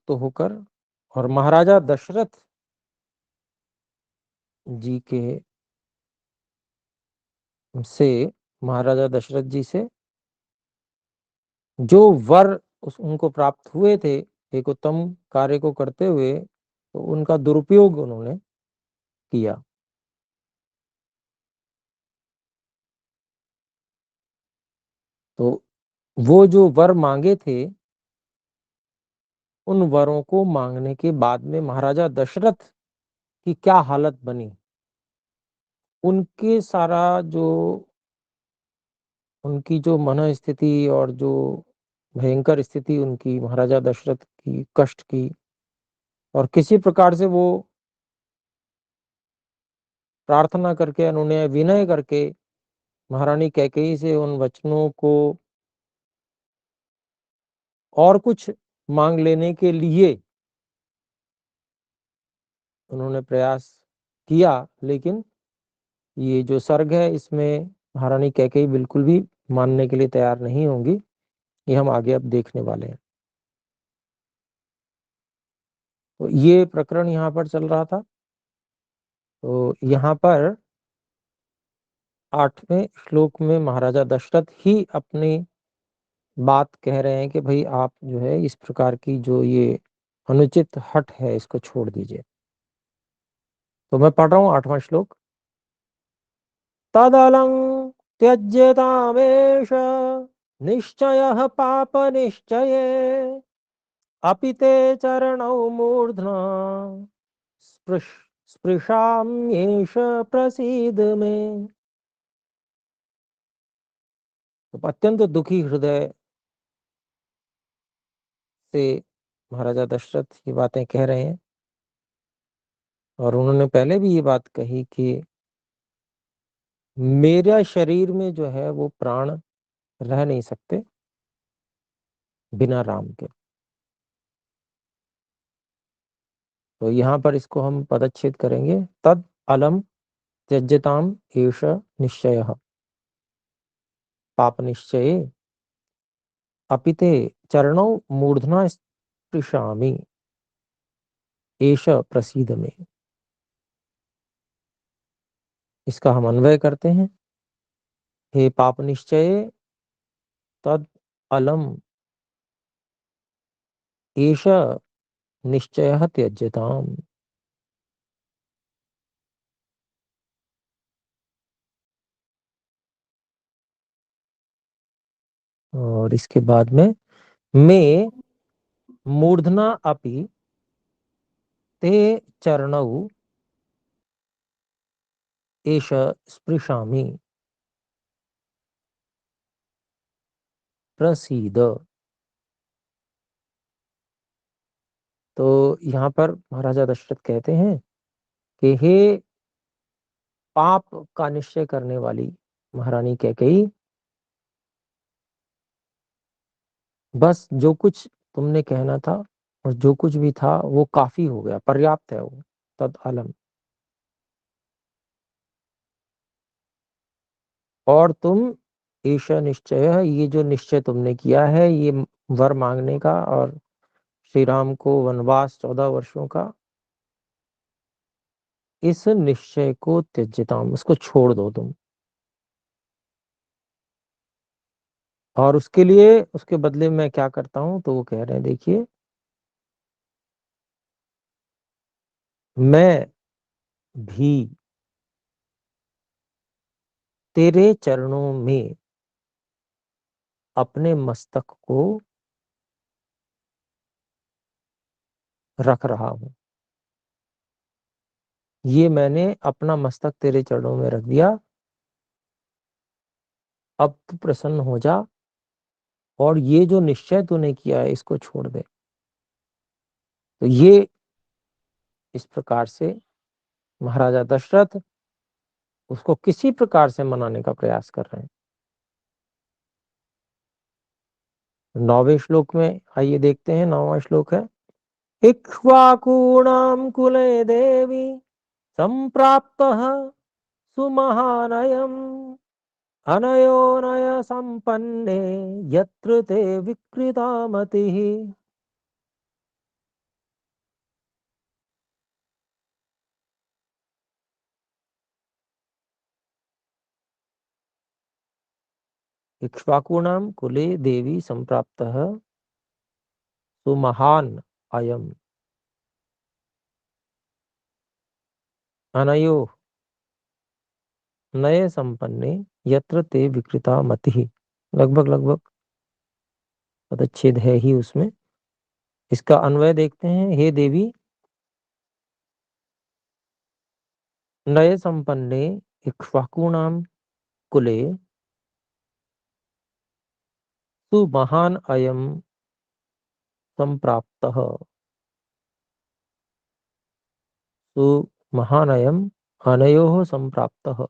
मुक्त होकर और महाराजा दशरथ जी के से महाराजा दशरथ जी से जो वर उनको प्राप्त हुए थे एक उत्तम कार्य को करते हुए, तो उनका दुरुपयोग उन्होंने किया। तो वो जो वर मांगे थे, उन वरों को मांगने के बाद में महाराजा दशरथ की क्या हालत बनी, उनके सारा जो उनकी जो मनःस्थिति और जो भयंकर स्थिति उनकी महाराजा दशरथ की कष्ट की, और किसी प्रकार से वो प्रार्थना करके उन्होंने विनय करके महारानी कैकेयी से उन वचनों को और कुछ मांग लेने के लिए उन्होंने प्रयास किया, लेकिन ये जो सर्ग है इसमें महारानी कैकेयी बिल्कुल भी मानने के लिए तैयार नहीं होंगी। ये हम आगे अब देखने वाले हैं। तो ये प्रकरण यहाँ पर चल रहा था। तो यहाँ पर 8वें श्लोक में महाराजा दशरथ ही अपनी बात कह रहे हैं कि भाई आप जो है इस प्रकार की जो ये अनुचित हठ है इसको छोड़ दीजिए। तो मैं पढ़ रहा हूँ 8वां श्लोक। तदलं त्यज्यतामेष निश्चयः पाप निश्चये अपि ते चरणौ मूर्ध्ना स्पृशाम्येष प्रसीद में। तो अत्यंत दुखी हृदय से महाराजा दशरथ ये बातें कह रहे हैं, और उन्होंने पहले भी ये बात कही कि मेरा शरीर में जो है वो प्राण रह नहीं सकते बिना राम के। तो यहाँ पर इसको हम पदच्छेद करेंगे। तद अलम त्यज्यताम एष निश्चयः पाप निश्चये अपिते चरणौ मूर्धना स्पृशामि एष प्रसीद में। इसका हम अन्वय करते हैं। हे पाप निश्चये तद अलम एष निश्चयः त्यज्यताम। और इसके बाद में मैं मूर्धना अपि ते चरणौ एष स्पृशामि प्रसीद। तो यहाँ पर महाराजा दशरथ कहते हैं कि हे पाप का निश्चय करने वाली महारानी कैकेयी, बस जो कुछ तुमने कहना था और जो कुछ भी था वो काफी हो गया, पर्याप्त है वो। तद अलम, और तुम ईश निश्चय, ये जो निश्चय तुमने किया है ये वर मांगने का और श्री राम को वनवास 14 वर्षों का, इस निश्चय को त्यज्यताम, उसको छोड़ दो तुम। और उसके लिए उसके बदले में मैं क्या करता हूं, तो वो कह रहे हैं देखिए, मैं भी तेरे चरणों में अपने मस्तक को रख रहा हूं। ये मैंने अपना मस्तक तेरे चरणों में रख दिया, अब तू प्रसन्न हो जा और ये जो निश्चय तूने किया है इसको छोड़ दे। तो ये इस प्रकार से महाराजा दशरथ उसको किसी प्रकार से मनाने का प्रयास कर रहे हैं। 9वें श्लोक में आइए देखते हैं। 9वां श्लोक है, इक्ष्वाकूणां कुले देवी संप्राप्तः सुमहानयम् अनयोनय संपन्ने यत्र ते विकृता मतिः। इक्ष्वाकूणां कुले देवी संप्राप्तः सुमहान् अयम् अनयोः नये संपन्ने यत्र ते विकृता मतिः। लगभग लगभग पदच्छेद है ही उसमें। इसका अन्वय देखते हैं। हे देवी, नये संपन्ने इक्ष्वाकूणां कुले सुमहान् अयम् संप्राप्तः सुमहानयम् अनयोः संप्राप्तः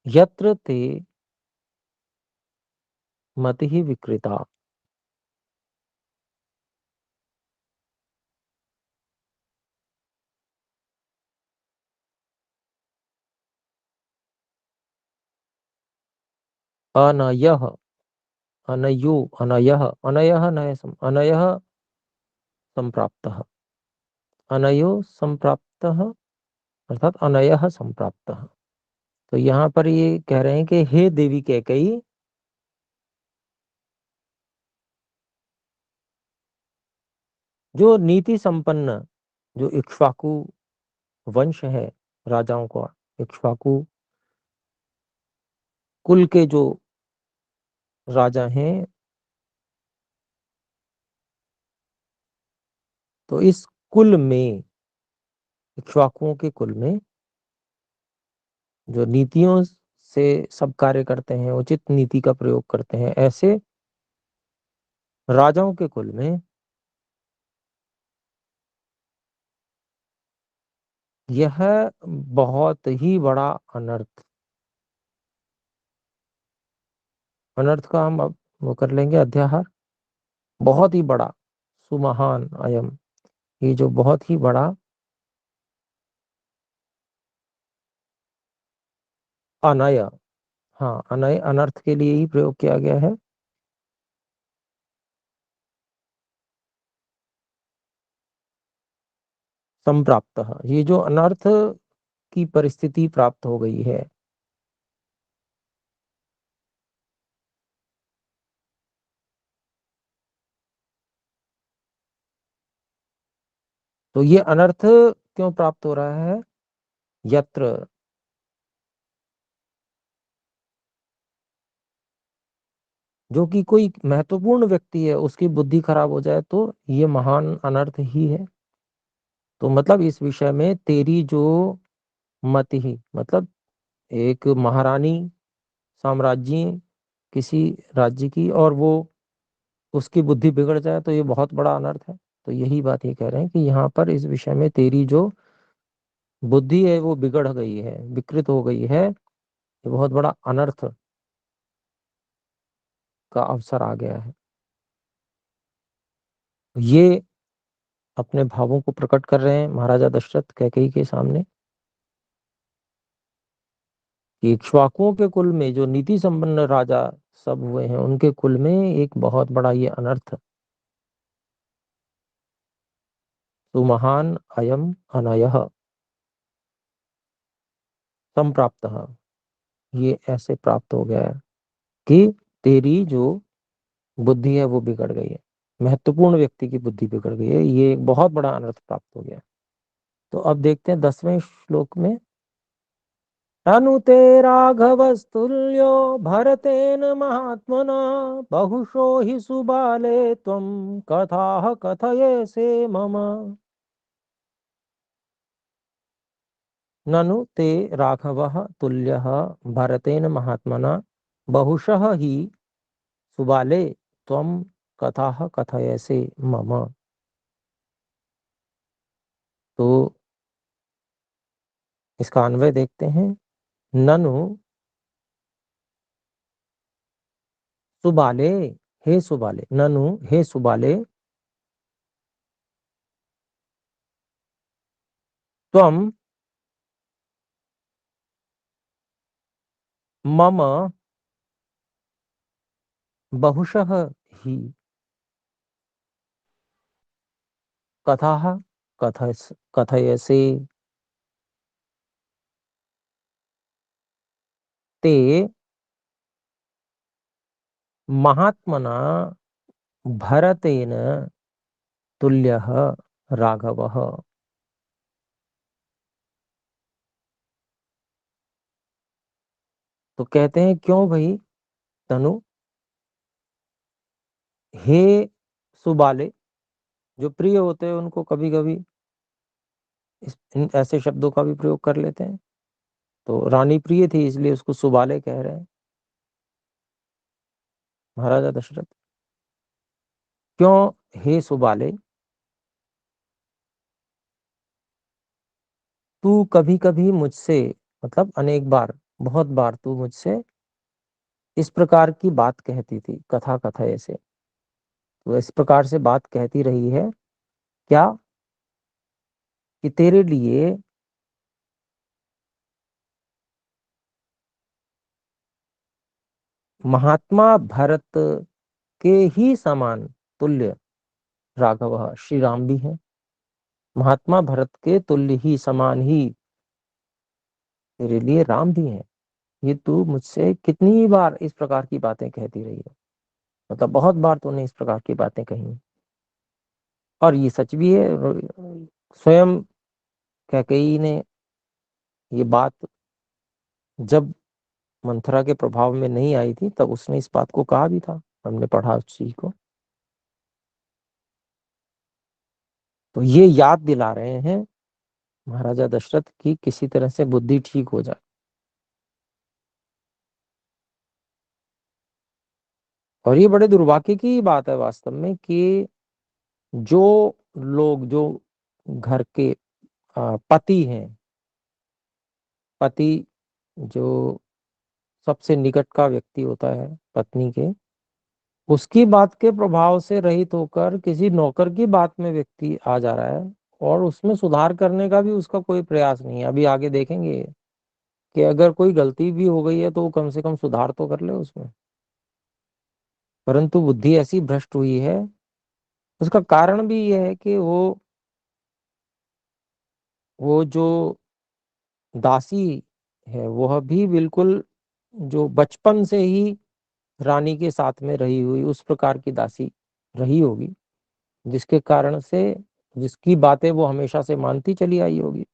यत्र ते मतिः विकृता। अनयः अनयो अनयः अनयः अनयः संप्राप्तः अनयो संप्राप्तः अर्थात अनयः संप्राप्तः। तो यहाँ पर ये कह रहे हैं कि हे देवी कैकेयी, जो नीति संपन्न जो इक्ष्वाकु वंश है, राजाओं का, इक्ष्वाकु कुल के जो राजा हैं, तो इस कुल में, इक्ष्वाकुओं के कुल में जो नीतियों से सब कार्य करते हैं, उचित नीति का प्रयोग करते हैं, ऐसे राजाओं के कुल में यह बहुत ही बड़ा अनर्थ, अनर्थ का हम अब वो कर लेंगे अध्याहार। बहुत ही बड़ा, सुमहान अयम, ये जो बहुत ही बड़ा अनय, हाँ अनय अनर्थ के लिए ही प्रयोग किया गया है। संप्राप्त, ये जो अनर्थ की परिस्थिति प्राप्त हो गई है, तो ये अनर्थ क्यों प्राप्त हो रहा है? यत्र, जो कि कोई महत्वपूर्ण व्यक्ति है उसकी बुद्धि खराब हो जाए तो ये महान अनर्थ ही है। तो मतलब इस विषय में तेरी जो मत ही, मतलब एक महारानी, साम्राज्य किसी राज्य की, और वो उसकी बुद्धि बिगड़ जाए तो ये बहुत बड़ा अनर्थ है। तो यही बात ये कह रहे हैं कि यहाँ पर इस विषय में तेरी जो बुद्धि है वो बिगड़ गई है, विकृत हो गई है, ये बहुत बड़ा अनर्थ का अवसर आ गया है। ये अपने भावों को प्रकट कर रहे हैं महाराजा दशरथ कैकेयी के सामने कि इक्ष्वाकुओं के कुल में जो नीति संपन्न राजा सब हुए हैं, उनके कुल में एक बहुत बड़ा ये अनर्थ, सुमहान अयम अनयः संप्राप्त, ये ऐसे प्राप्त हो गया है कि तेरी जो बुद्धि है वो बिगड़ गई है, महत्वपूर्ण व्यक्ति की बुद्धि बिगड़ गई है, ये एक बहुत बड़ा अनर्थ प्राप्त हो गया। तो अब देखते हैं 10वें श्लोक में। अनुते राघवस्तुल्यो भरतेन महात्मना बहुशो हि सुबाले त्वं कथाः कथयसे मम। ननु ते राघवः तुल्यः भरतेन महात्मना बहुशः हि सुबाले त्वं कथाः कथयसे मम। तो इसका अन्वय देखते हैं। ननु सुबाले, हे सुबाले, ननु हे सुबाले, त्वं मम बहुशः ही कथाः कथयसे ते महात्मना भरतेन तुल्यः राघवः। तो कहते हैं क्यों भाई तनु, हे सुबाले, जो प्रिय होते हैं उनको कभी कभी इन ऐसे शब्दों का भी प्रयोग कर लेते हैं। तो रानी प्रिय थी इसलिए उसको सुबाले कह रहे हैं, महाराजा दशरथ। क्यों हे सुबाले, तू कभी कभी मुझसे, मतलब अनेक बार, बहुत बार तू मुझसे इस प्रकार की बात कहती थी, कथा कथा ऐसे, तो इस प्रकार से बात कहती रही है क्या, कि तेरे लिए महात्मा भरत के ही समान तुल्य राघव श्री राम भी है, महात्मा भरत के तुल्य ही समान ही तेरे लिए राम भी है। ये तू मुझसे कितनी बार इस प्रकार की बातें कहती रही है, मतलब बहुत बार तूने इस प्रकार की बातें कही। और ये सच भी है, स्वयं कैकेयी ने ये बात जब मंथरा के प्रभाव में नहीं आई थी तब उसने इस बात को कहा भी था, हमने पढ़ा उस चीज को। तो ये याद दिला रहे हैं महाराजा दशरथ की किसी तरह से बुद्धि ठीक हो जाए। और ये बड़े दुर्भाग्य की बात है वास्तव में कि जो लोग, जो घर के पति हैं, पति जो सबसे निकट का व्यक्ति होता है पत्नी के, उसकी बात के प्रभाव से रहित होकर किसी नौकर की बात में व्यक्ति आ जा रहा है और उसमें सुधार करने का भी उसका कोई प्रयास नहीं है। अभी आगे देखेंगे कि अगर कोई गलती भी हो गई है तो वो कम से कम सुधार तो कर ले उसमें, परंतु बुद्धि ऐसी भ्रष्ट हुई है। उसका कारण भी यह है कि वो जो दासी है वह भी बिल्कुल जो बचपन से ही रानी के साथ में रही हुई उस प्रकार की दासी रही होगी, जिसके कारण से, जिसकी बातें वो हमेशा से मानती चली आई होगी।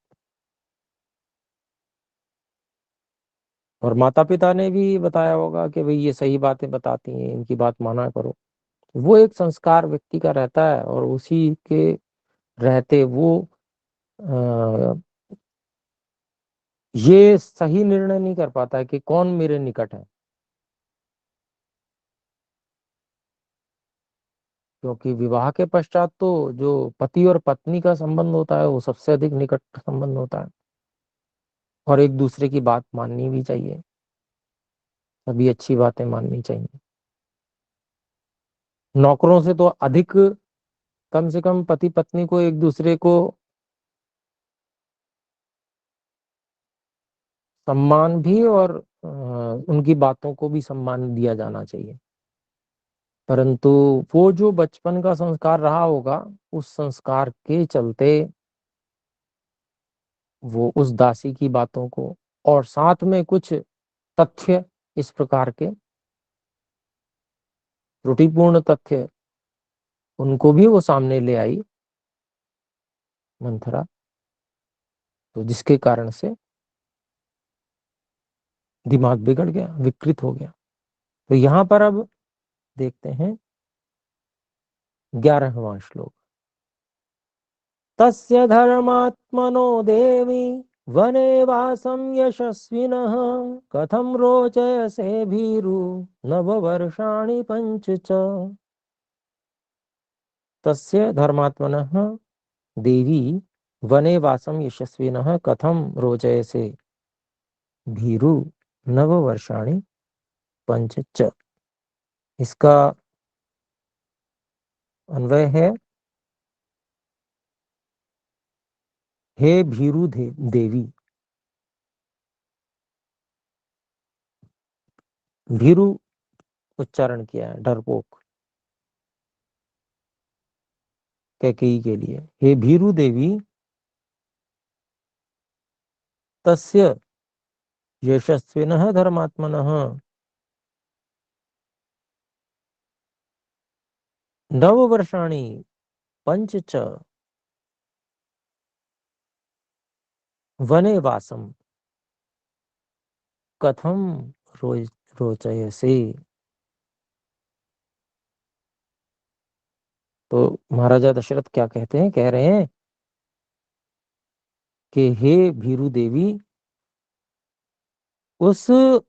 और माता पिता ने भी बताया होगा कि भाई ये सही बातें बताती हैं, इनकी बात माना करो। वो एक संस्कार व्यक्ति का रहता है और उसी के रहते वो आ, ये सही निर्णय नहीं कर पाता है कि कौन मेरे निकट है, क्योंकि विवाह के पश्चात तो जो पति और पत्नी का संबंध होता है वो सबसे अधिक निकट संबंध होता है, और एक दूसरे की बात माननी भी चाहिए, सभी अच्छी बातें माननी चाहिए। नौकरों से तो अधिक कम से कम पति पत्नी को एक दूसरे को सम्मान भी और उनकी बातों को भी सम्मान दिया जाना चाहिए। परंतु वो जो बचपन का संस्कार रहा होगा, उस संस्कार के चलते वो उस दासी की बातों को और साथ में कुछ तथ्य इस प्रकार के त्रुटिपूर्ण तथ्य उनको भी वो सामने ले आई मंथरा, तो जिसके कारण से दिमाग बिगड़ गया, विकृत हो गया। तो यहाँ पर अब देखते हैं 11वां श्लोक। तस्य धर्मात्मनो देवी वने वासं यशस्विनः कथं रोचयसे भीरु नववर्षाणि पञ्च च। तस्य धर्मात्मनः देवी वने वासं यशस्विनः कथं रोचयसे भीरु नववर्षाणि पञ्च च। इसका अन्वय है, हे भीरु देवी। भीरु उच्चारण किया है डरपोक कैकेयी के लिए। हे भीरु देवी, तस्य यशस्विनः धर्मात्मनः नववर्षाणि पञ्च च वने वासं कथं रोचयसे। तो महाराजा दशरथ क्या कहते हैं, कह रहे हैं कि हे भीरू देवी, उस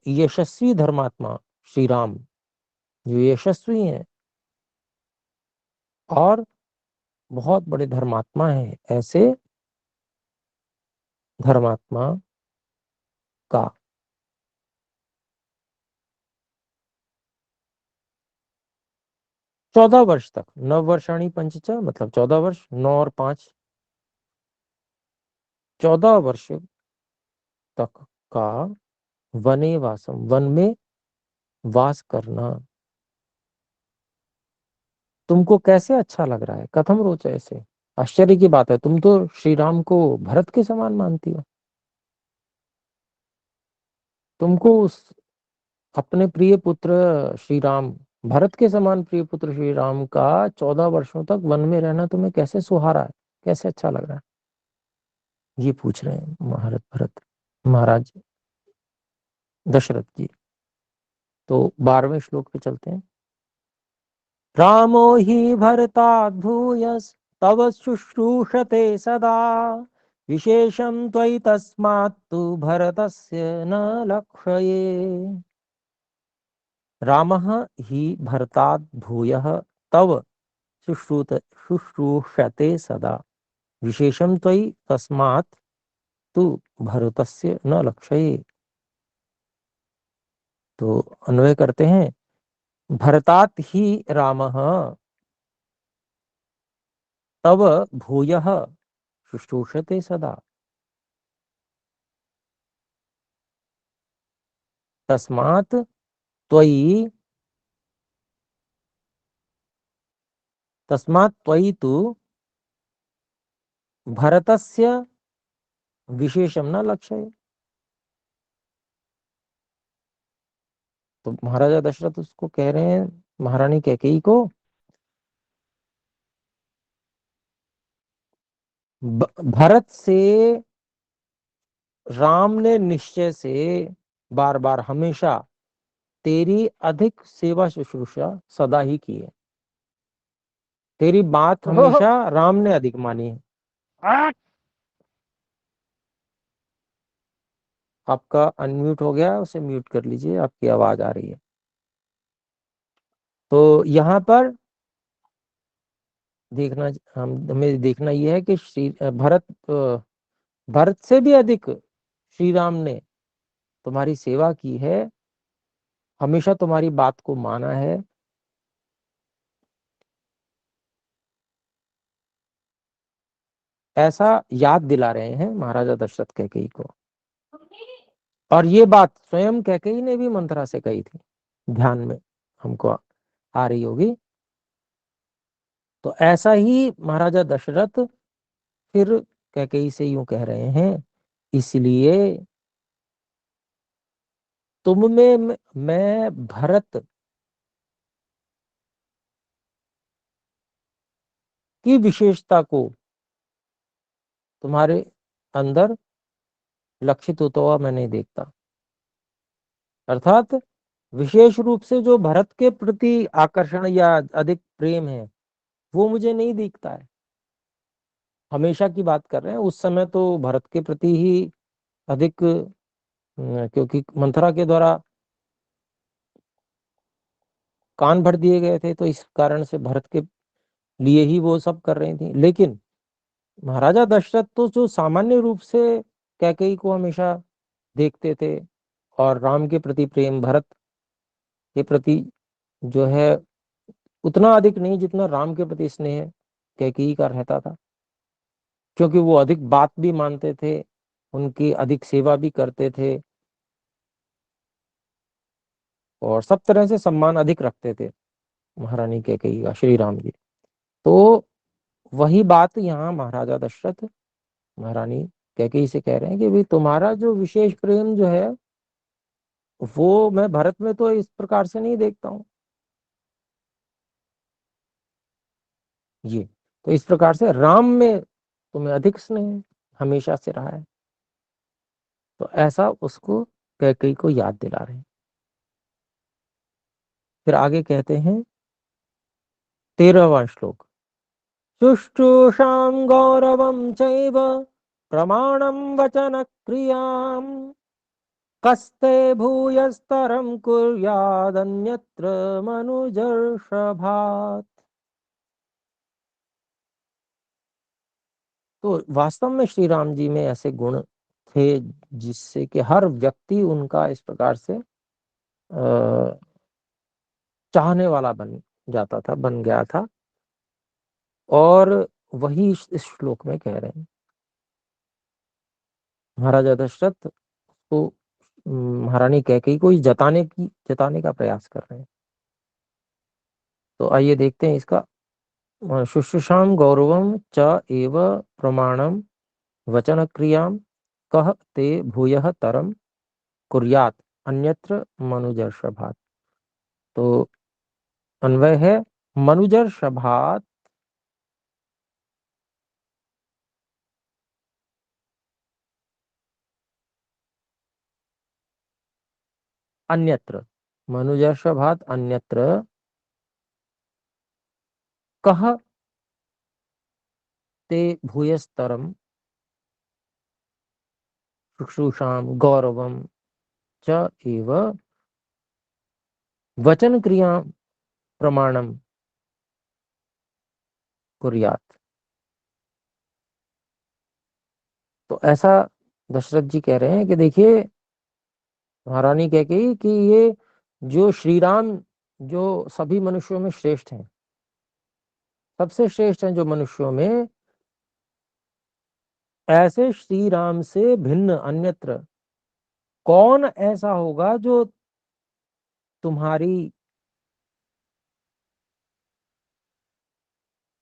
यशस्वी धर्मात्मा श्री राम जो यशस्वी हैं और बहुत बड़े धर्मात्मा हैं, ऐसे धर्मात्मा का 14 वर्ष तक, नववर्षाणी पंचच मतलब 14 वर्ष, 9 और 5, 14 वर्ष तक का वने वासम, वन में वास करना तुमको कैसे अच्छा लग रहा है। कथम रोच ऐसे, आश्चर्य की बात है, तुम तो श्री राम को भरत के समान मानती हो। तुमको उस अपने प्रिय पुत्र श्री राम, भरत के समान प्रिय पुत्र श्री राम का 14 वर्षों तक वन में रहना तुम्हें कैसे सुहारा है, कैसे अच्छा लग रहा है, ये पूछ रहे हैं महाराज भरत, महाराज दशरथ जी। तो 12वें श्लोक पे चलते हैं। रामो हि भरतात् भूयस् तव शुश्रूषते सदा, विशेषं त्वयि तस्मात् तु भरतस्य न लक्ष्ये। रामः हि भरतात् भूयः तव शुश्रूषते सदा, विशेषं त्वयि तस्मात् तु भरतस्य न लक्ष्ये। तो अन्वय करते हैं, भरतात् ही रामः तव भूयः शुश्रूषते सदा, तस्मात् त्वयि तु भरतस्य विशेषम न लक्ष्य। तो महाराजा दशरथ उसको कह रहे हैं, महारानी कैकेयी को, भरत से राम ने निश्चय से बार बार हमेशा तेरी अधिक सेवा शुश्रूषा सदा ही की है। तेरी बात हमेशा राम ने अधिक मानी है। आपका अनम्यूट हो गया, उसे म्यूट कर लीजिए, आपकी आवाज आ रही है। तो यहाँ पर देखना, हमें देखना यह है कि श्री भरत से भी अधिक श्री राम ने तुम्हारी सेवा की है, हमेशा तुम्हारी बात को माना है। ऐसा याद दिला रहे हैं महाराजा दशरथ कैकेयी को। और ये बात स्वयं कैकेयी ने भी मंथरा से कही थी, ध्यान में हमको आ रही होगी। तो ऐसा ही महाराजा दशरथ फिर कैकेयी से यूं कह रहे हैं, इसलिए तुम में मैं भरत की विशेषता को तुम्हारे अंदर लक्षित होता हुआ मैं नहीं देखता। अर्थात विशेष रूप से जो भरत के प्रति आकर्षण या अधिक प्रेम है वो मुझे नहीं दिखता है। हमेशा की बात कर रहे हैं, उस समय तो भरत के प्रति ही अधिक, क्योंकि मंथरा के द्वारा कान भर दिए गए थे, तो इस कारण से भरत के लिए ही वो सब कर रही थी। लेकिन महाराजा दशरथ तो जो सामान्य रूप से कैकेयी को हमेशा देखते थे, और राम के प्रति प्रेम, भरत के प्रति जो है उतना अधिक नहीं जितना राम के प्रति स्नेह कैकेयी का रहता था, क्योंकि वो अधिक बात भी मानते थे, उनकी अधिक सेवा भी करते थे और सब तरह से सम्मान अधिक रखते थे महारानी कैकेयी का श्री राम जी। तो वही बात यहाँ महाराजा दशरथ महारानी कैकेयी से कह रहे हैं कि भाई तुम्हारा जो विशेष प्रेम जो है वो मैं भरत में तो इस प्रकार से नहीं देखता हूं। ये तो इस प्रकार से राम में तुम्हें अधिक स्नेह हमेशा से रहा है। तो ऐसा उसको कैकेयी को याद दिला रहे हैं। फिर आगे कहते हैं 13वां श्लोक। शुश्रूषां गौरवं चैव प्रमाणं वचन क्रियाम् कस्ते भूयस्तरं कुर्यादन्यत्र मनुजर्षभात्। तो वास्तव में श्री राम जी में ऐसे गुण थे जिससे कि हर व्यक्ति उनका इस प्रकार से चाहने वाला बन जाता था, बन गया था। और वही इस श्लोक में कह रहे हैं। महाराजा दशरथ को महारानी कैकेयी को जताने का प्रयास कर रहे हैं। तो आइए देखते हैं इसका। शुश्रूषां गौरवं च एव प्रमाणम वचन क्रियाम कह ते भूयः तरम कुर्यात अन्यत्र मनुजर्षभात्। तो अन्वय है मनुजर्षभात् अन्यत्र, मनुजर्षभात् अन्यत्र कह ते भूयस्तरम शुश्रूषां गौरवं च एव वचन क्रिया प्रमाणम कुर्यात। तो ऐसा दशरथ जी कह रहे हैं कि देखिए महारानी कैकेयी कि ये जो श्री राम जो सभी मनुष्यों में श्रेष्ठ हैं, सबसे श्रेष्ठ हैं जो मनुष्यों में, ऐसे श्री राम से भिन्न अन्यत्र कौन ऐसा होगा जो तुम्हारी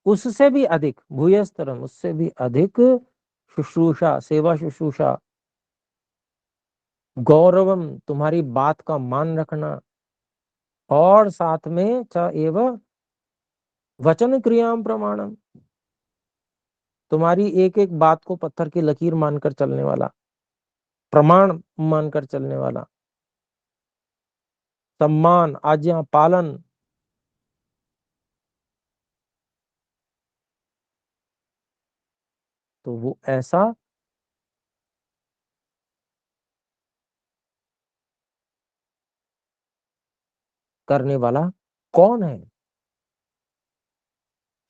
उससे भी अधिक भूयस्तरम, उससे भी अधिक शुश्रूषा, सेवा शुश्रूषा, गौरवम, तुम्हारी बात का मान रखना, और साथ में च एव वचन क्रियाम प्रमाणम, तुम्हारी एक एक बात को पत्थर की लकीर मानकर चलने वाला, प्रमाण मानकर चलने वाला, सम्मान आज्ञा पालन। तो वो ऐसा करने वाला कौन है?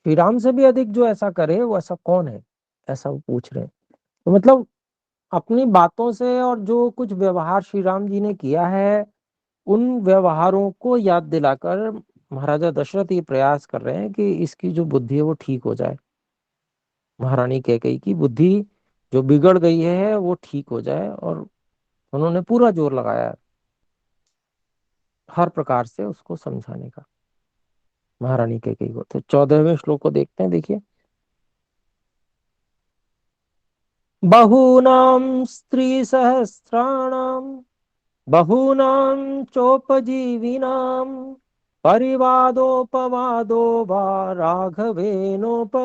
श्री राम से भी अधिक जो ऐसा करे वो ऐसा कौन है, ऐसा वो पूछ रहे हैं। तो मतलब अपनी बातों से और जो कुछ व्यवहार श्री राम जी ने किया है, उन व्यवहारों को याद दिलाकर महाराजा दशरथ ये प्रयास कर रहे हैं कि इसकी जो बुद्धि है वो ठीक हो जाए, महारानी कैकेयी की बुद्धि जो बिगड़ गई है वो ठीक हो जाए। और उन्होंने पूरा जोर लगाया है हर प्रकार से उसको समझाने का, महारानी कैकेयी को। तो 14वें श्लोक को देखते हैं, देखिए। बहूनां स्त्री सहस्राणाम बहूनां चोपजीविनां परिवादोपवादो वा राघवेनोपपद्यते।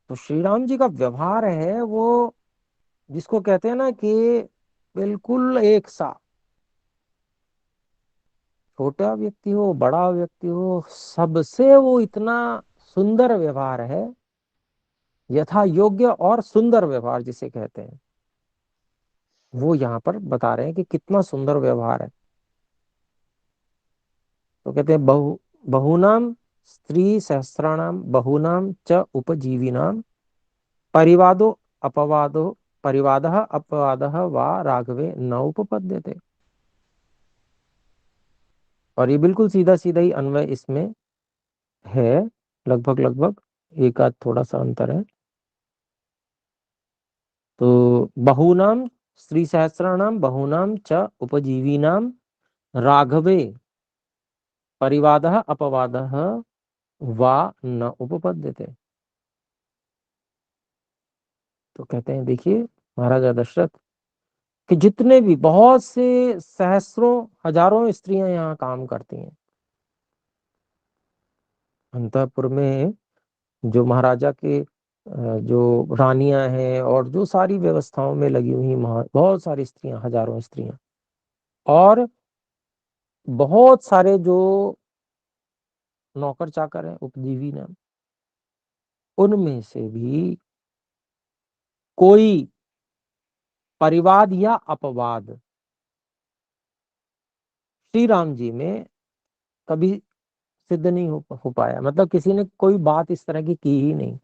तो श्री राम जी का व्यवहार है वो, जिसको कहते हैं ना कि बिल्कुल एक सा, छोटा व्यक्ति हो बड़ा व्यक्ति हो सबसे वो इतना सुंदर व्यवहार है, यथा योग्य और सुंदर व्यवहार जिसे कहते हैं, वो यहाँ पर बता रहे हैं कि कितना सुंदर व्यवहार है। तो कहते हैं बहुनाम स्त्री सहस्राणाम बहुनाम च उपजीविनाम परिवादो अपवादो परिवादः अपवादः वा राघवे न उपपद्यते। और ये बिल्कुल सीधा सीधा ही अन्वय इसमें है, लगभग लगभग एक आध थोड़ा सा अंतर है। तो बहुनाम स्त्री सहस्राणाम बहुनाम च उपजीविनाम राघवे परिवादः अपवादः वा न उपपद्यते। तो कहते हैं देखिए महाराजा दशरथ कि जितने भी बहुत से सहस्रों हजारों स्त्रियां यहाँ काम करती हैं अंतःपुर में, जो महाराजा के जो रानियां हैं और जो सारी व्यवस्थाओं में लगी हुई बहुत सारी स्त्रियां, हजारों स्त्रियां, और बहुत सारे जो नौकर चाकर हैं उपजीवी ने, उनमें से भी कोई परिवाद या अपवाद श्री राम जी में कभी सिद्ध नहीं हो पाया। मतलब किसी ने कोई बात इस तरह की ही नहीं।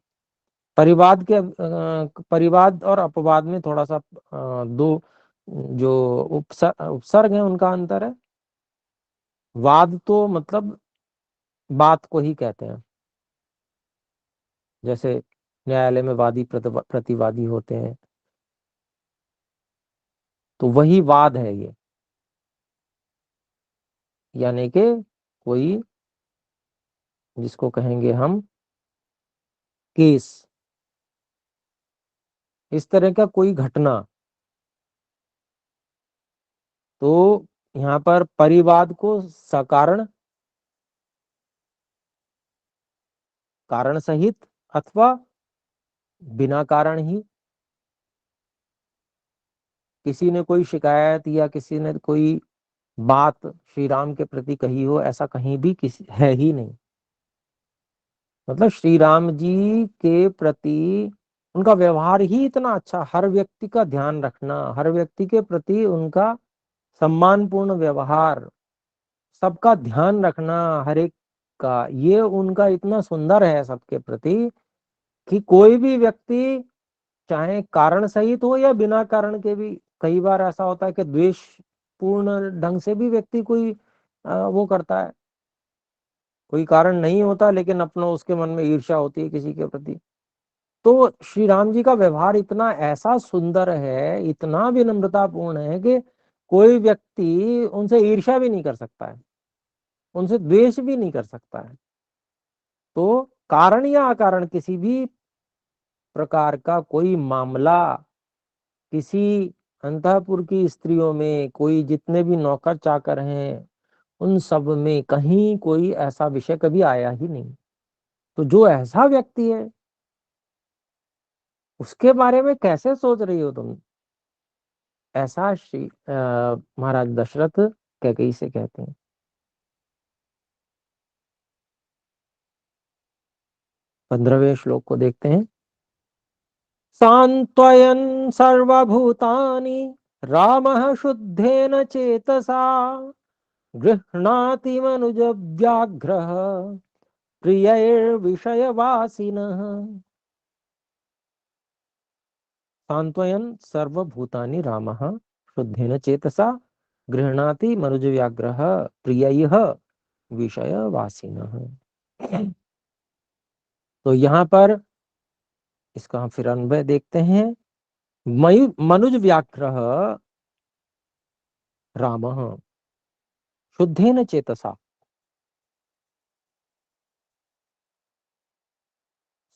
परिवाद और अपवाद में थोड़ा सा दो जो उपसर्ग है उनका अंतर है। वाद तो मतलब बात को ही कहते हैं, जैसे न्यायालय में वादी प्रतिवादी होते हैं, तो वही वाद है ये। यानी कि कोई, जिसको कहेंगे हम केस, इस तरह का कोई घटना। तो यहाँ पर परिवाद को सकारण, कारण सहित, अथवा बिना कारण ही किसी ने कोई शिकायत या किसी ने कोई बात श्री राम के प्रति कही हो, ऐसा कहीं भी किसी है ही नहीं। मतलब श्री राम जी के प्रति उनका व्यवहार ही इतना अच्छा, हर व्यक्ति का ध्यान रखना, हर व्यक्ति के प्रति उनका सम्मानपूर्ण व्यवहार, सबका ध्यान रखना, हर एक का, ये उनका इतना सुंदर है सबके प्रति कि कोई भी व्यक्ति चाहे कारण सहित हो या बिना कारण के भी, कई बार ऐसा होता है कि द्वेष पूर्ण ढंग से भी व्यक्ति कोई वो करता है, कोई कारण नहीं होता लेकिन अपना उसके मन में ईर्ष्या होती है किसी के प्रति। तो श्री राम जी का व्यवहार इतना ऐसा सुंदर है, इतना विनम्रतापूर्ण है कि कोई व्यक्ति उनसे ईर्ष्या भी नहीं कर सकता है, उनसे द्वेष भी नहीं कर सकता है। तो कारण या अकारण किसी भी प्रकार का कोई मामला किसी अंतःपुर की स्त्रियों में, कोई जितने भी नौकर चाकर हैं उन सब में कहीं कोई ऐसा विषय कभी आया ही नहीं। तो जो ऐसा व्यक्ति है उसके बारे में कैसे सोच रही हो तुम? ऐसा श्री महाराज दशरथ कैकेयी से कहते हैं। 15वें श्लोक को देखते हैं। सांत्वयन् सर्वभूतानि रामः शुद्धेन चेतसा गृह्णाति मनुज व्याघ्रः प्रियैर्विषयवासिनः। सांत्वयन् सर्वभूतानि रामः शुद्धेन चेतसा गृह्णाति मनुज व्याघ्रः प्रियैः विषयवासिनः। तो यहाँ पर इसका हम फिर अन्वय देखते हैं। मनुज व्याघ्रः रामः शुद्धेन चेतसा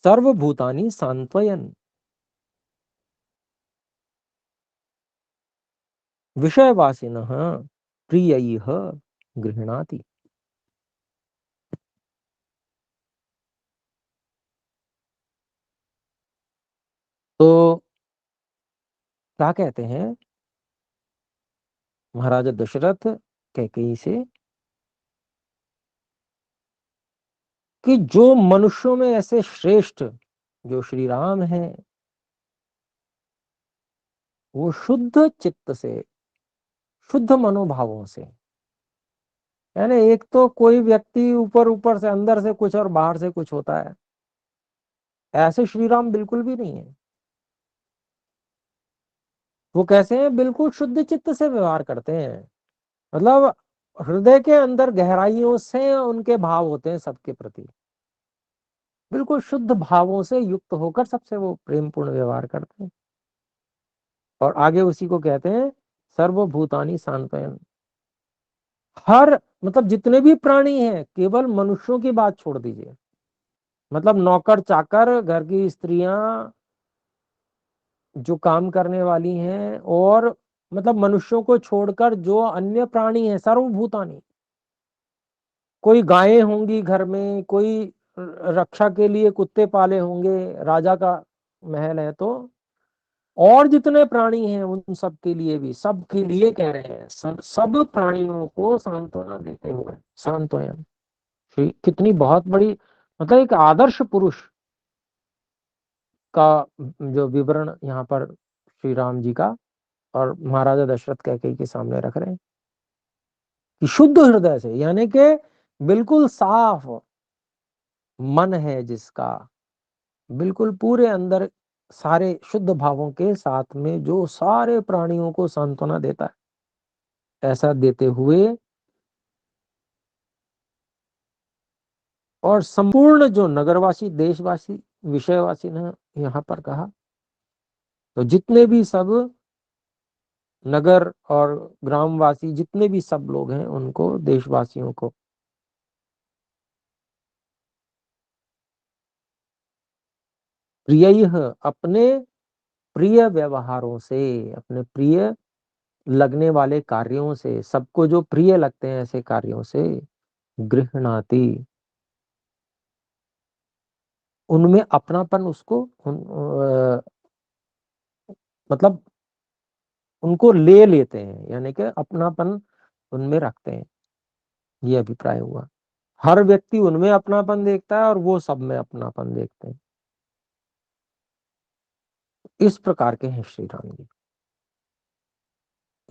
सर्वभूतानि सांत्वयन् विषयवासिनः प्रियैः गृह्णाति। तो क्या कहते हैं महाराजा दशरथ कैकेयी से कि जो मनुष्यों में ऐसे श्रेष्ठ जो श्री राम हैं, वो शुद्ध चित्त से, शुद्ध मनोभावों से, यानी एक तो कोई व्यक्ति ऊपर ऊपर से अंदर से कुछ और बाहर से कुछ होता है, ऐसे श्री राम बिल्कुल भी नहीं है। वो कैसे हैं? बिल्कुल शुद्ध चित्त से व्यवहार करते हैं। मतलब हृदय के अंदर गहराइयों से उनके भाव होते हैं सबके प्रति, बिल्कुल शुद्ध भावों से युक्त होकर सबसे वो प्रेम पूर्ण व्यवहार करते हैं। और आगे उसी को कहते हैं सर्वभूतानि सांत्वयन्। हर मतलब जितने भी प्राणी हैं, केवल मनुष्यों की बात छोड़ दीजिए, मतलब नौकर चाकर, घर की स्त्रियां, जो काम करने वाली हैं, और मतलब मनुष्यों को छोड़कर जो अन्य प्राणी हैं, सर्वभूतानि, कोई गायें होंगी घर में, कोई रक्षा के लिए कुत्ते पाले होंगे, राजा का महल है तो, और जितने प्राणी हैं उन सब के लिए भी, सब के लिए कह रहे हैं, सब प्राणियों को सांत्वना देते हुए, सांत्वयन। कितनी बहुत बड़ी, मतलब एक आदर्श पुरुष का जो विवरण यहाँ पर श्री राम जी का और महाराजा दशरथ कैकेयी के सामने रख रहे हैं कि शुद्ध हृदय से, यानी कि बिल्कुल साफ मन है जिसका, बिल्कुल पूरे अंदर सारे शुद्ध भावों के साथ में, जो सारे प्राणियों को सांत्वना देता है, ऐसा देते हुए, और संपूर्ण जो नगरवासी, देशवासी, विषयवासी ने यहाँ पर कहा, तो जितने भी सब नगर और ग्रामवासी, जितने भी सब लोग हैं, उनको, देशवासियों को, प्रिय, अपने प्रिय व्यवहारों से, अपने प्रिय लगने वाले कार्यों से, सबको जो प्रिय लगते हैं ऐसे कार्यों से, गृहणाति, उनमें अपनापन, उसको मतलब उनको ले लेते हैं, यानी कि अपनापन उनमें रखते हैं, ये अभिप्राय हुआ। हर व्यक्ति उनमें अपनापन देखता है और वो सब में अपनापन देखते हैं। इस प्रकार के हैं श्री राम जी।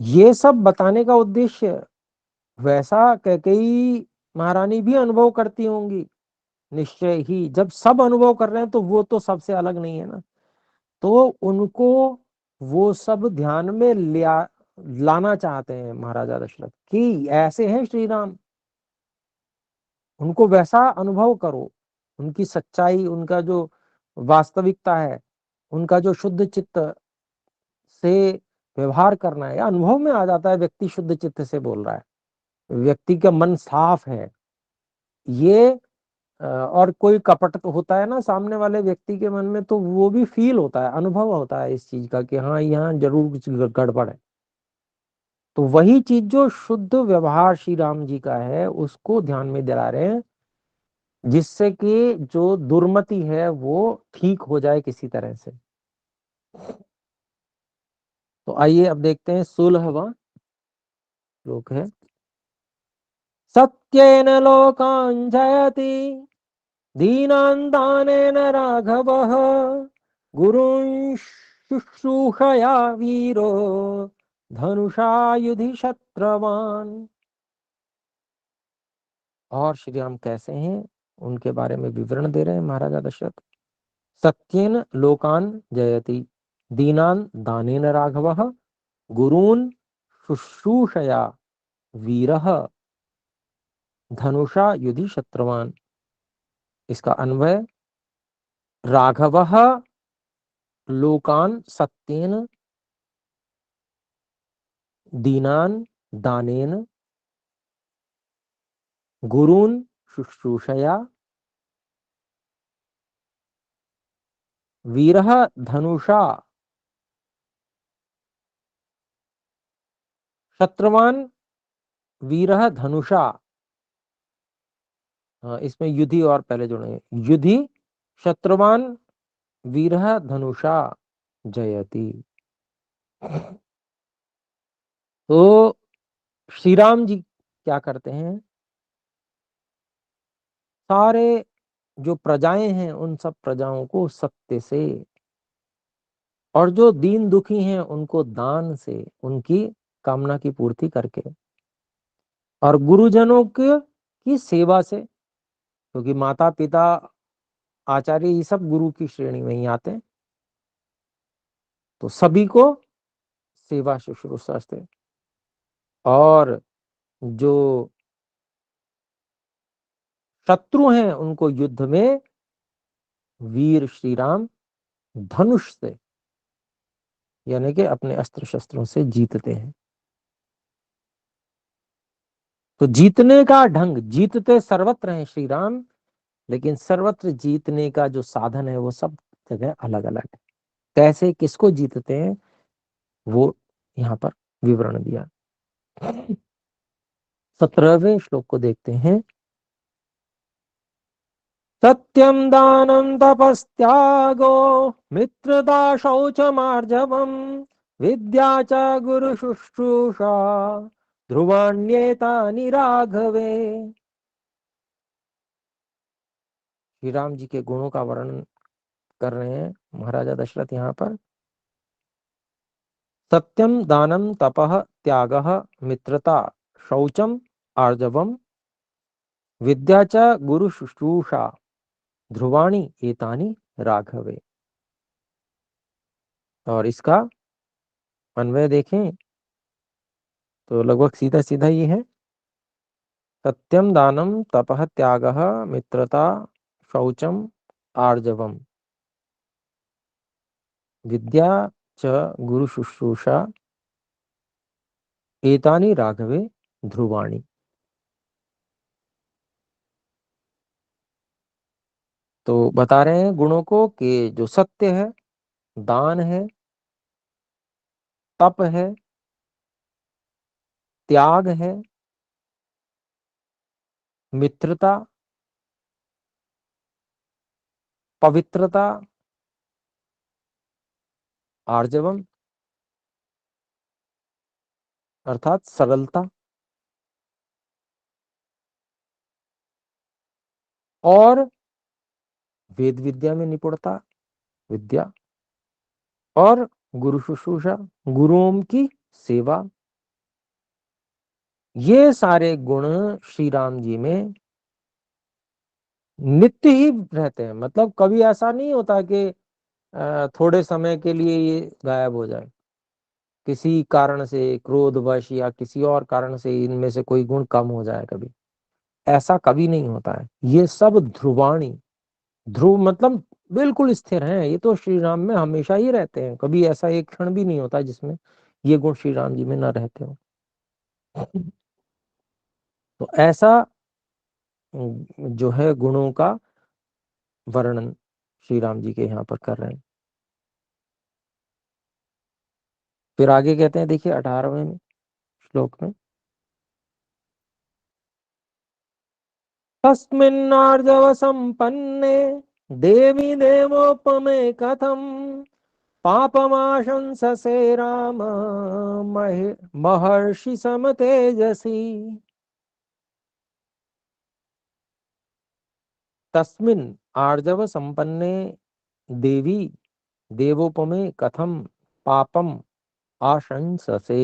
ये सब बताने का उद्देश्य, वैसा कैकेयी महारानी भी अनुभव करती होंगी निश्चय ही, जब सब अनुभव कर रहे हैं तो वो तो सबसे अलग नहीं है ना, तो उनको वो सब ध्यान में लाना चाहते हैं महाराजा दशरथ कि ऐसे हैं श्री राम, उनको वैसा अनुभव करो, उनकी सच्चाई, उनका जो वास्तविकता है, उनका जो शुद्ध चित्त से व्यवहार करना है, अनुभव में आ जाता है, व्यक्ति शुद्ध चित्त से बोल रहा है, व्यक्ति का मन साफ है, ये और कोई कपट तो होता है ना सामने वाले व्यक्ति के मन में, तो वो भी फील होता है, अनुभव होता है इस चीज का कि हाँ यहाँ जरूर कुछ गड़बड़ है। तो वही चीज जो शुद्ध व्यवहार श्री राम जी का है, उसको ध्यान में दिला रहे हैं, जिससे कि जो दुर्मति है वो ठीक हो जाए किसी तरह से। तो आइए अब देखते हैं 16वां श्लोक है, सत्येन लोकान् जयति दीनान् दानेन राघवः गुरुन् शुश्रूषया वीरो धनुषा युधि शत्रवान्। और श्री राम कैसे हैं उनके बारे में विवरण दे रहे हैं महाराजा दशरथ। सत्येन लोकान् जयति दीनान् दानेन राघवः गुरून् शुश्रूषया वीरः धनुषा युधि शत्रवान्। इसका अन्वय, राघवः लोकान् सत्येन दीनान् दानेन गुरून् शुश्रूषया वीरः धनुषा शत्रवान् वीरः धनुषा, इसमें युधि और पहले जुड़े, युधि शत्रवान् वीरः धनुषा जयति। तो श्री राम जी क्या करते हैं, सारे जो प्रजाएं हैं उन सब प्रजाओं को सत्य से, और जो दीन दुखी हैं उनको दान से, उनकी कामना की पूर्ति करके, और गुरुजनों की सेवा से, क्योंकि माता पिता आचार्य ये सब गुरु की श्रेणी में ही आते हैं, तो सभी को सेवा शुश्रूषा से, और जो शत्रु हैं उनको युद्ध में वीर श्री राम धनुष से, यानी कि अपने अस्त्र शस्त्रों से जीतते हैं। तो जीतने का ढंग, जीतते सर्वत्र हैं श्री राम, लेकिन सर्वत्र जीतने का जो साधन है वो सब जगह अलग अलग है। कैसे किसको जीतते हैं वो यहाँ पर विवरण दिया। 17वें श्लोक को देखते हैं। सत्यम दानं तपस्त्यागो मित्रता शौचमार्जवम् विद्या च गुरु शुश्रूषा ध्रुवाण्येतानि राघवे। श्री राम जी के गुणों का वर्णन कर रहे हैं महाराजा दशरथ यहाँ पर। सत्यम दानम तपः त्यागः मित्रता शौचम आर्जवम विद्या च गुरु शुश्रूषा ध्रुवाणी एतानि राघवे। और इसका अन्वय देखें तो लगभग सीधा सीधा ये है। सत्यम दानम तपः त्यागः मित्रता शौचम आर्जवम विद्या च गुरु शुश्रूषा एतानि राघवे ध्रुवाणी। तो बता रहे हैं गुणों को कि जो सत्य है, दान है, तप है, त्याग है, मित्रता, पवित्रता, आर्जवम अर्थात सरलता, और वेद विद्या में निपुणता, विद्या, और गुरु शुश्रूषा, गुरुओं की सेवा। ये सारे गुण श्री राम जी में नित्य ही रहते हैं। मतलब कभी ऐसा नहीं होता कि थोड़े समय के लिए ये गायब हो जाए, किसी कारण से, क्रोधवश या किसी और कारण से इनमें से कोई गुण कम हो जाए, कभी ऐसा कभी नहीं होता है। ये सब ध्रुवाणी, ध्रुव मतलब बिल्कुल स्थिर हैं। ये तो श्री राम में हमेशा ही रहते हैं, कभी ऐसा एक क्षण भी नहीं होता जिसमें ये गुण श्री राम जी में न रहते हो। तो ऐसा जो है गुणों का वर्णन श्री राम जी के यहाँ पर कर रहे हैं। फिर आगे कहते हैं, देखिए 18वें श्लोक में, तस्मिन्नार्जव संपन्ने देवी देवोपमे कथम पापमाशंससे राम महर्षि सम तेजसी। तस्मिन् आर्जव संपन्ने देवी देवोपमे कथम पापम आशंससे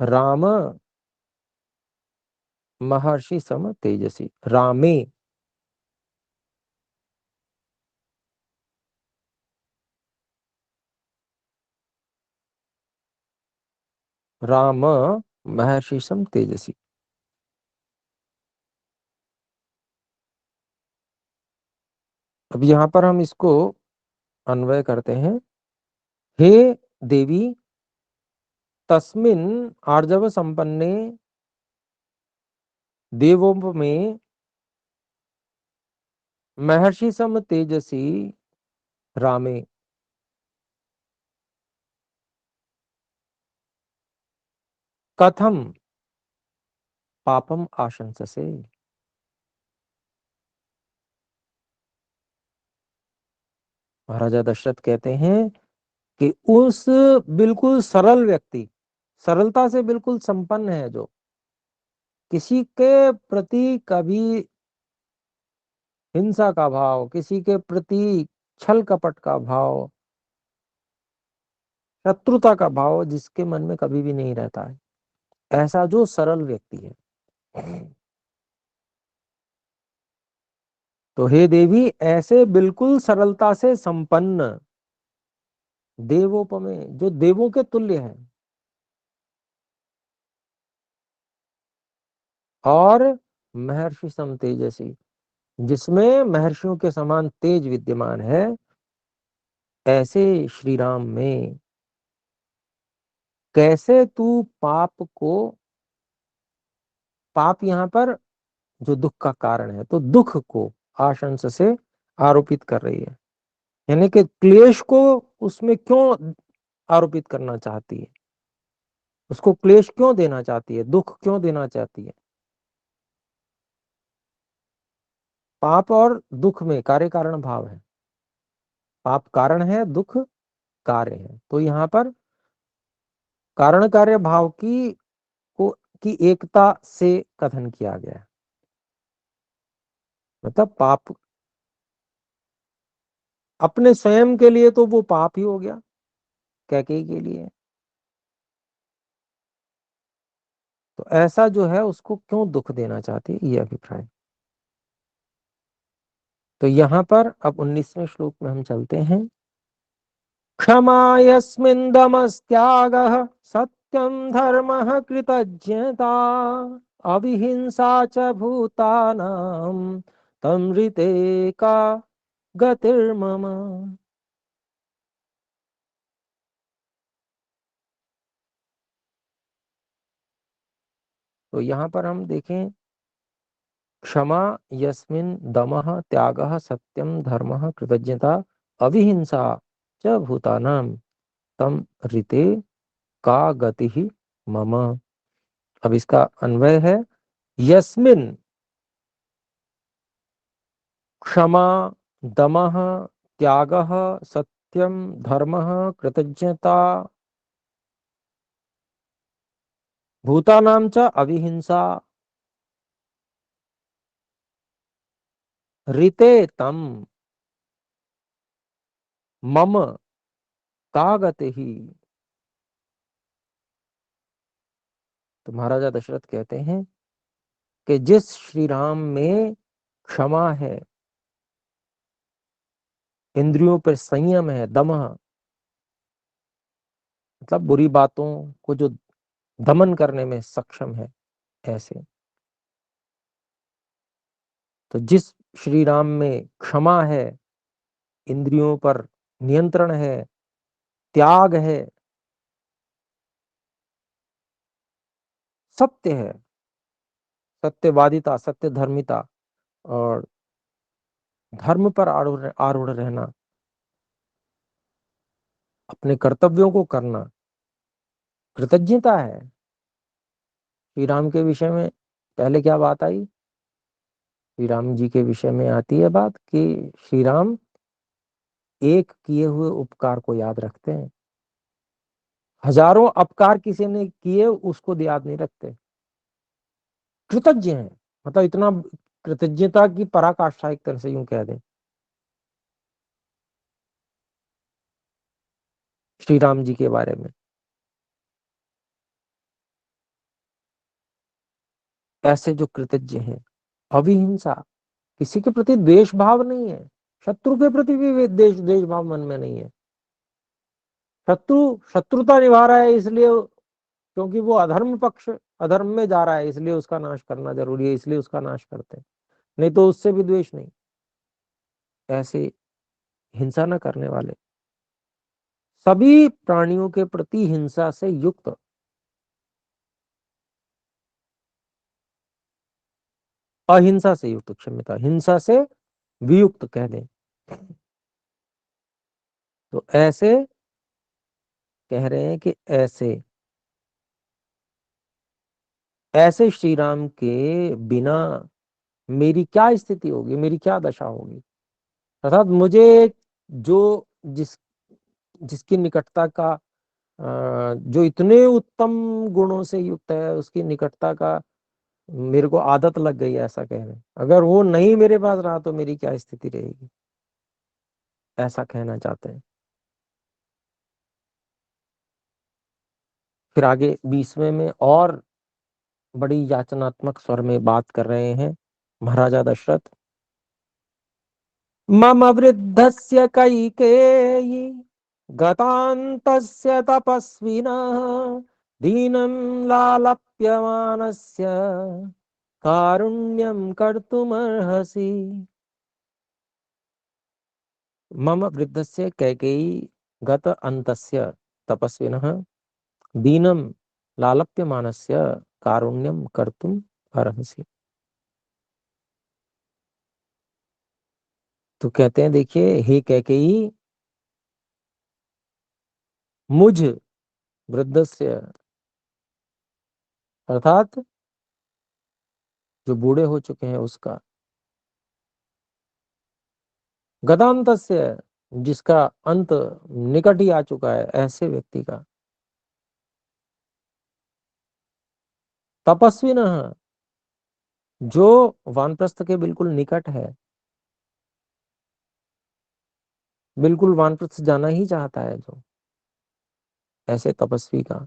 राम महर्षि सम तेजसी। रामे, राम महर्षि सम तेजसी। अब यहाँ पर हम इसको अन्वय करते हैं। हे देवी, तस्मिन् आर्जव संपन्ने देवोपमे महर्षि सम तेजसी रामे कथम पापम आशंससे। महाराजा दशरथ कहते हैं कि उस बिल्कुल सरल व्यक्ति, सरलता से बिल्कुल संपन्न है, जो किसी के प्रति कभी हिंसा का भाव, किसी के प्रति छल कपट का भाव, शत्रुता का भाव जिसके मन में कभी भी नहीं रहता है, ऐसा जो सरल व्यक्ति है। तो हे देवी, ऐसे बिल्कुल सरलता से संपन्न देवोपमे, जो देवों के तुल्य है, और महर्षि सम तेजसी, जिसमें महर्षियों के समान तेज विद्यमान है, ऐसे श्री राम में कैसे तू पाप को, पाप यहाँ पर जो दुख का कारण है, तो दुख को आशंस से आरोपित कर रही है, यानी कि क्लेश को उसमें क्यों आरोपित करना चाहती है, उसको क्लेश क्यों देना चाहती है, दुख क्यों देना चाहती है? पाप और दुख में कार्य कारण भाव है। पाप कारण है, दुख कार्य है। तो यहाँ पर कारण कार्य भाव की एकता से कथन किया गया है। मतलब पाप अपने स्वयं के लिए तो वो पाप ही हो गया, कैकेयी के लिए। तो ऐसा जो है उसको क्यों दुख देना चाहती है, ये अभिप्राय। तो यहाँ पर अब 19वें श्लोक में हम चलते हैं। क्षमा यस्मिन् दमस्त्यागः सत्यं धर्मः कृतज्ञता अविहिंसा च भूतानां तमृते का गतिर्मम। तो यहाँ पर हम देखें, क्षमा यस्मिन् दमः त्यागः सत्यम धर्मः कृतज्ञता अविहिंसा च भूतानां तम ऋते का गति ही मम। अब इसका अन्वय है, यस्मिन् क्षमा दमः त्यागः सत्यम धर्मः कृतज्ञता भूतानां च अविहिंसा ऋते तम मम का गति ही। तो महाराजा दशरथ कहते हैं कि जिस श्री राम में क्षमा है, इंद्रियों पर संयम है, दमः मतलब बुरी बातों को जो दमन करने में सक्षम है, ऐसे। तो जिस श्री राम में क्षमा है, इंद्रियों पर नियंत्रण है, त्याग है, सत्य है, सत्यवादिता, सत्य धर्मिता और धर्म पर आरूढ़ आरूढ़ रहना, अपने कर्तव्यों को करना, कृतज्ञता है। श्री राम के विषय में पहले क्या बात आई? श्री राम जी के विषय में आती है बात कि श्री राम एक किए हुए उपकार को याद रखते हैं, हजारों अपकार किसी ने किए उसको याद नहीं रखते, कृतज्ञ हैं। मतलब इतना कृतज्ञता की पराकाष्ठा, एक तरह से यूं कह दें, श्री राम जी के बारे में। ऐसे जो कृतज्ञ हैं, अविहिंसा, किसी के प्रति द्वेष भाव नहीं है, शत्रु के प्रति भी देश देश भाव मन में नहीं है। शत्रु शत्रुता निभा रहा है इसलिए, क्योंकि वो अधर्म पक्ष, अधर्म में जा रहा है, इसलिए उसका नाश करना जरूरी है, इसलिए उसका नाश करते हैं, नहीं तो उससे भी द्वेष नहीं। ऐसे हिंसा न करने वाले, सभी प्राणियों के प्रति हिंसा से युक्त, अहिंसा से युक्त, क्षम्यता, हिंसा से वियुक्त कह दें। तो ऐसे कह रहे हैं कि ऐसे ऐसे श्री राम के बिना मेरी क्या स्थिति होगी, मेरी क्या दशा होगी। अर्थात मुझे जो जिसकी निकटता का, जो इतने उत्तम गुणों से युक्त है, उसकी निकटता का मेरे को आदत लग गई है, ऐसा कह रहे हैं। अगर वो नहीं मेरे पास रहा तो मेरी क्या स्थिति रहेगी, ऐसा कहना चाहते हैं। फिर आगे 20वें में और बड़ी याचनात्मक स्वर में बात कर रहे हैं महाराजा दशरथ। मम वृद्धस्य कैकेयी गतान्तस्य तपस्विनः दीनं लालप्यमानस्य कारुण्यं कर्तुमर्हसि। मम वृद्धस्य कैकेयी गत अंतस्य तपस्विनः दीनं लालप्यमानस्य कारुण्यम कर्तुम अर्हसि। तो कहते हैं, देखिए हे कैकेयी, मुझ वृद्धस्य, अर्थात जो बूढ़े हो चुके हैं उसका, गदान्तस्य, जिसका अंत निकट ही आ चुका है, ऐसे व्यक्ति का, तपस्विनः, जो वानप्रस्थ के बिल्कुल निकट है, बिल्कुल वानप्रस्थ जाना ही चाहता है जो, ऐसे तपस्वी का,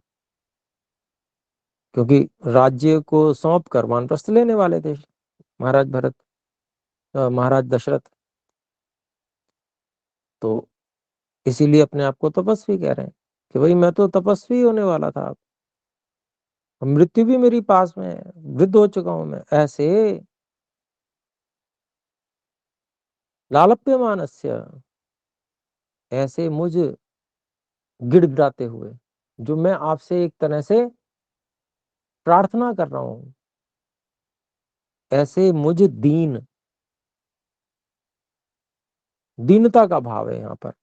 क्योंकि राज्य को सौंप कर वानप्रस्थ लेने वाले थे महाराज भरत, महाराज दशरथ, तो इसीलिए अपने आप को तपस्वी कह रहे हैं कि भाई मैं तो तपस्वी होने वाला था, मृत्यु भी मेरी पास में है, वृद्ध हो चुका हूं मैं, ऐसे लालप्यमानस्य, ऐसे मुझ गिड़गिड़ाते हुए, जो मैं आपसे एक तरह से प्रार्थना कर रहा हूं, ऐसे मुझ दीन, दीनता का भाव है यहाँ पर,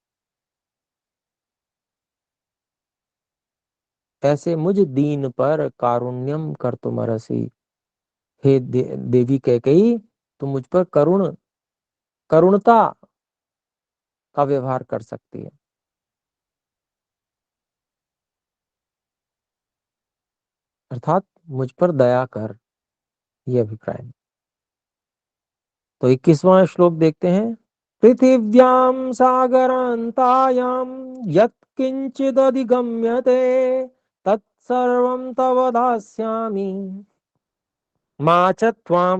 ऐसे मुझ दीन पर कारुण्यम कर तुम रसी, हे देवी कैकेयी, तुम मुझ पर करुणता का व्यवहार कर सकती है, अर्थात मुझ पर दया कर, ये अभिप्राय है। तो 21वां श्लोक देखते हैं। पृथिव्यां सागरान्तायां यत्किंचिदधिगम्यते तत्सर्वं तव दास्यामि मा च त्वां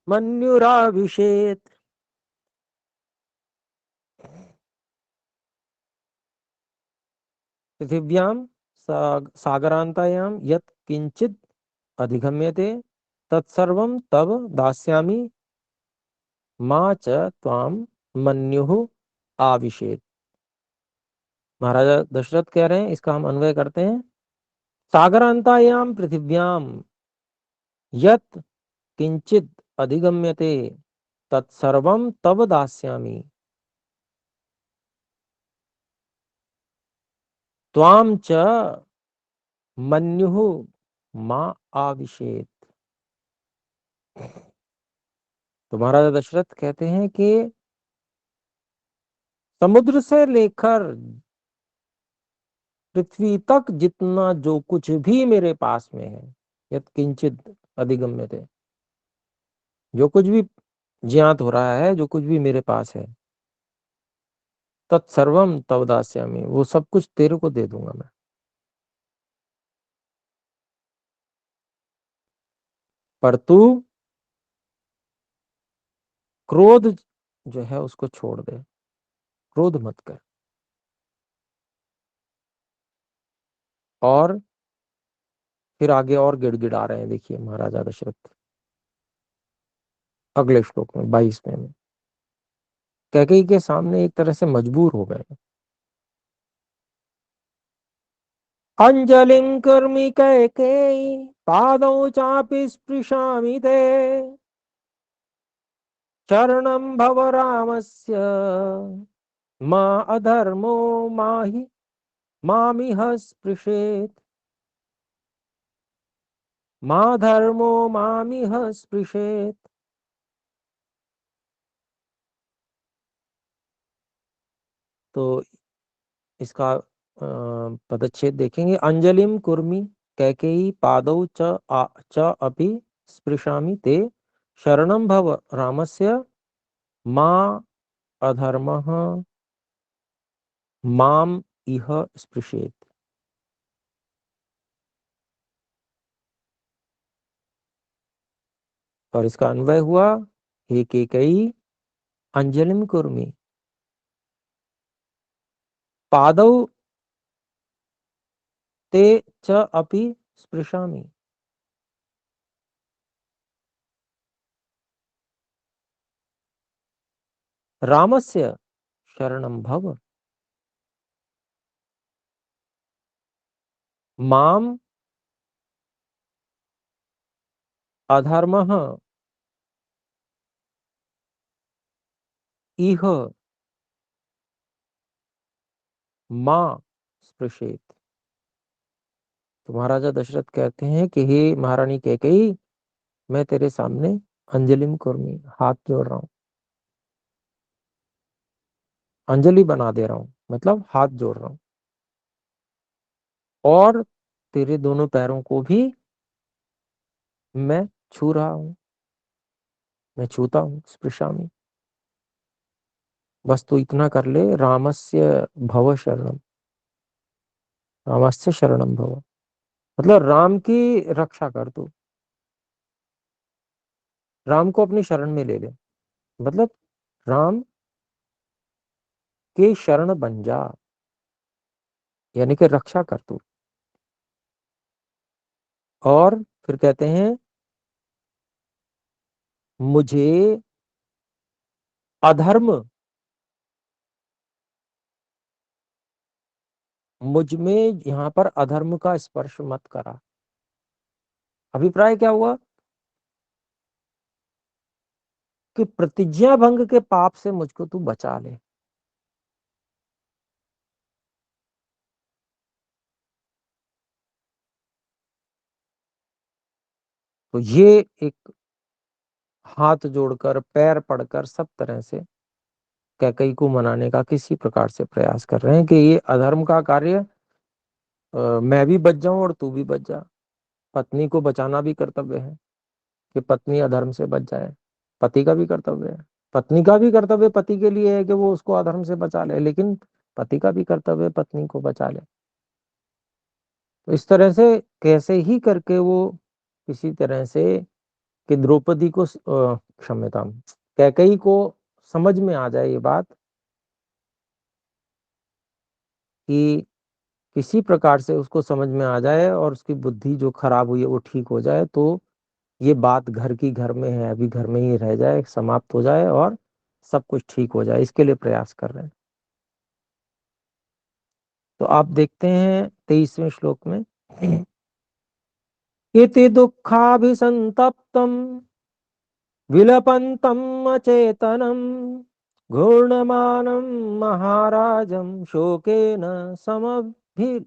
मन्युराविशेत्। पृथिव्यां सागरान्तायां यत् किंचित अधिगम्यते तत्सर्वं तव दास्यामि मा च त्वां मन्युः आविशेत्। महाराजा दशरथ कह रहे हैं, इसका हम अन्वय करते हैं। सागरान्तायां पृथिव्यां यत् किंचित अधिगम्यते तत्सर्वं तव दास्यामि त्वां च मन्युः मा आविशेत्। तो महाराजा दशरथ कहते हैं कि समुद्र से लेकर पृथ्वी तक जितना जो कुछ भी मेरे पास में है, यत् किंचित अधिगम्यते, जो कुछ भी ज्ञात हो रहा है, जो कुछ भी मेरे पास है, तत्सर्वम तव दास्यामि, वो सब कुछ तेरे को दे दूंगा मैं, पर तू क्रोध जो है उसको छोड़ दे, क्रोध मत कर। और फिर आगे और गिड़गिड़ा रहे हैं, देखिए महाराजा दशरथ अगले श्लोक में 22वें में, कैकेयी के सामने एक तरह से मजबूर हो गए। अंजलिं कर्मि कैकेयी पादौ चापि स्पृशामि ते शरणं भव रामस्य मा अधर्मो माहि मामिह स्पृशेत्, मा धर्मो मामिह स्पृशेत्। तो इसका पदच्छेद देखेंगे। अंजलिम कुर्मी कैकेयी पादौ च अपि स्पृशामि ते शरणं भव रामस्य मा अधर्मः माम इह स्पृशेत। और इसका अन्वय हुआ, हे कैकेयी अंजलिम कुर्मी पादौ ते च अपि स्पृशामि, रामस्य शरणं भव माम अधर्मः इह मां स्पृशेत। तो महाराजा दशरथ कहते हैं कि हे महारानी कैकेयी, मैं तेरे सामने अंजलिम कुर्मी, हाथ जोड़ रहा हूं, अंजलि बना दे रहा हूं, मतलब हाथ जोड़ रहा हूं, और तेरे दोनों पैरों को भी मैं छू रहा हूं, मैं छूता हूं, स्पृशामि। बस तू इतना कर ले, रामस्य भव शरणम, रामस्य शरणम भव, मतलब राम की रक्षा कर तू, राम को अपनी शरण में ले ले, मतलब राम के शरण बन जा, यानी कि रक्षा कर तू। और फिर कहते हैं मुझे अधर्म, मुझ में यहां पर अधर्म का स्पर्श मत करा। अभिप्राय क्या हुआ कि प्रतिज्ञा भंग के पाप से मुझको तू बचा ले। तो ये एक हाथ जोड़कर, पैर पड़कर, सब तरह से कैकई को मनाने का किसी प्रकार से प्रयास कर रहे हैं कि ये अधर्म का कार्य, मैं भी बच जाऊं और तू भी बच जा। पत्नी को बचाना भी कर्तव्य है कि पत्नी अधर्म से बच जाए, पति का भी कर्तव्य है। पत्नी का भी कर्तव्य पति के लिए है कि वो उसको अधर्म से बचा ले, लेकिन पति का भी कर्तव्य पत्नी को बचा ले। तो इस तरह से कैसे ही करके वो किसी तरह से कि द्रौपदी को क्षम्यता, कैकेयी को समझ में आ जाए ये बात कि किसी प्रकार से उसको समझ में आ जाए और उसकी बुद्धि जो खराब हुई है वो ठीक हो जाए, तो ये बात घर की घर में है, अभी घर में ही रह जाए, समाप्त हो जाए और सब कुछ ठीक हो जाए, इसके लिए प्रयास कर रहे हैं। तो आप देखते हैं 23वें श्लोक में, इति दुःखाभिसंतप्तम् विलपन्तम् अचेतनम् घूर्णमानं महाराजं शोकेन समभि